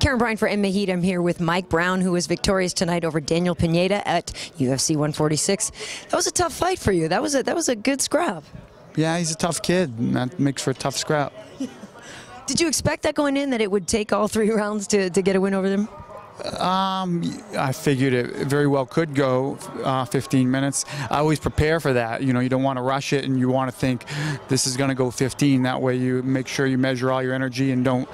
Karyn Bryant for MMA H.E.A.T. I'm here with Mike Brown, who was victorious tonight over Daniel Pineda at UFC 146. That was a tough fight for you. That was a good scrap. Yeah, he's a tough kid, and that makes for a tough scrap. Did you expect that going in, that it would take all 3 rounds to get a win over them? I figured it very well could go 15 minutes. I always prepare for that. You know, you don't want to rush it, and you want to think this is going to go 15. That way you make sure you measure all your energy and don't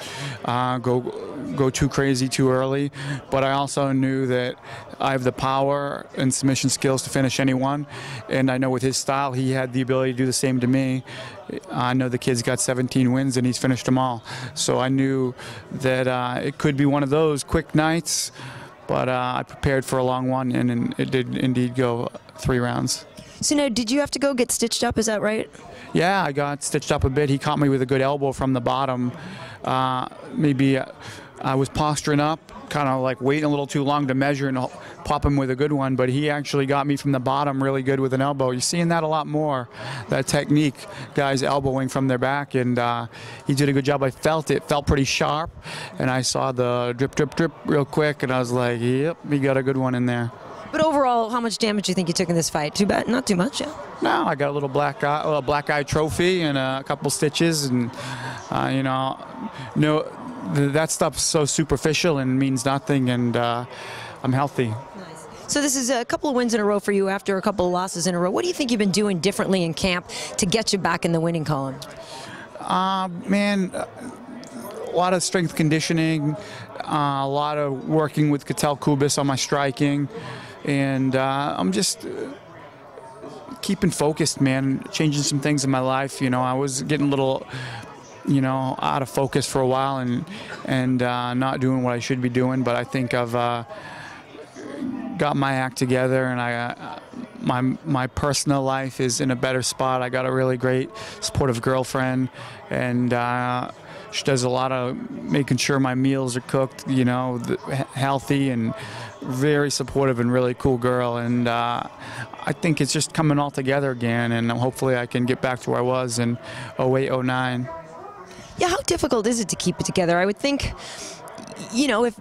go too crazy too early. But I also knew that I have the power and submission skills to finish anyone, and I know with his style he had the ability to do the same to me. I know the kid's got 17 wins and he's finished them all. So I knew that it could be one of those quick nights, but I prepared for a long one, and it did indeed go 3 rounds. So now, did you have to go get stitched up, is that right? Yeah, I got stitched up a bit. He caught me with a good elbow from the bottom. Maybe I was posturing up, kind of like waiting a little too long to measure and pop him with a good one, but he actually got me from the bottom really good with an elbow. You're seeing that a lot more, that technique, guys elbowing from their back, and he did a good job. I felt it, felt pretty sharp, and I saw the drip, drip, drip real quick, and I was like, yep, he got a good one in there. But overall, how much damage do you think you took in this fight? Too bad? Not too much, yeah? No, I got a little black eye trophy and a couple stitches, and you know, that stuff's so superficial and means nothing, and I'm healthy. Nice. So this is a couple of wins in a row for you after a couple of losses in a row. What do you think you've been doing differently in camp to get you back in the winning column? Man, a lot of strength conditioning, a lot of working with Kubis on my striking, and I'm just keeping focused, man, changing some things in my life. You know, I was getting a little, you know, out of focus for a while, and not doing what I should be doing, but I think I've got my act together, and my personal life is in a better spot. I got a really great supportive girlfriend, and she does a lot of making sure my meals are cooked, you know, healthy, and very supportive and really cool girl, and I think it's just coming all together again, and hopefully I can get back to where I was in 08, 09. Yeah, how difficult is it to keep it together? I would think, you know, if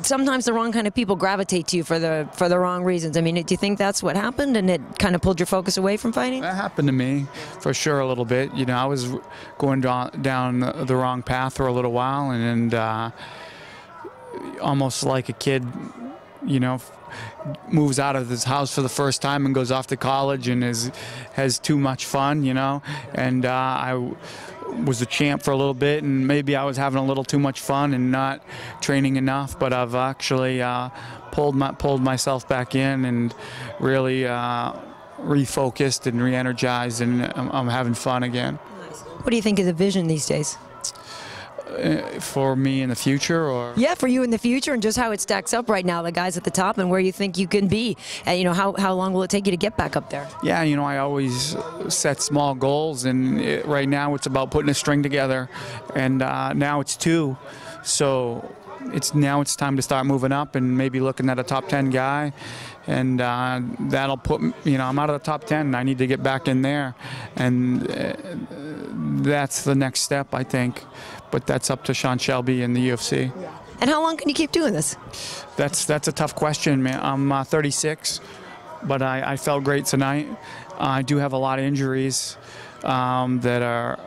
sometimes the wrong kind of people gravitate to you for the wrong reasons. I mean, do you think that's what happened, and it kind of pulled your focus away from fighting? That happened to me, for sure, a little bit. You know, I was going down the wrong path for a little while, and almost like a kid, you know, moves out of his house for the first time and goes off to college and has too much fun, you know, and I was a champ for a little bit, and maybe I was having a little too much fun and not training enough, but I've actually pulled myself back in and really refocused and re-energized, and I'm having fun again. Nice. What do you think of the vision these days? For me in the future, or? Yeah, for you in the future, and just how it stacks up right now, the guys at the top, and where you think you can be, and you know, how long will it take you to get back up there? Yeah, you know, I always set small goals, and right now it's about putting a string together, and now it's 2, so now it's time to start moving up and maybe looking at a top 10 guy, and that'll put, you know, I'm out of the top 10 and I need to get back in there, and that's the next step, I think, but that's up to Sean Shelby and the UFC. Yeah. And how long can you keep doing this? That's a tough question, man. I'm 36, but I felt great tonight. I do have a lot of injuries that are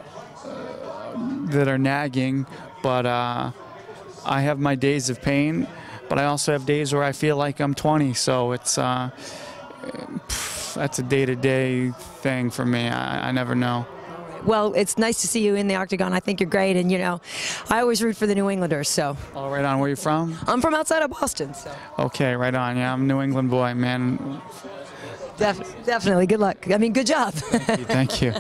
nagging, but I have my days of pain, but I also have days where I feel like I'm 20, so it's that's a day-to-day thing for me. I never know. Well, it's nice to see you in the octagon. I think you're great, and you know, I always root for the New Englanders. So. Oh, right on. Where you from? I'm from outside of Boston. So. Okay, right on. Yeah, I'm a New England boy, man. Definitely. Good luck. I mean, good job. Thank you.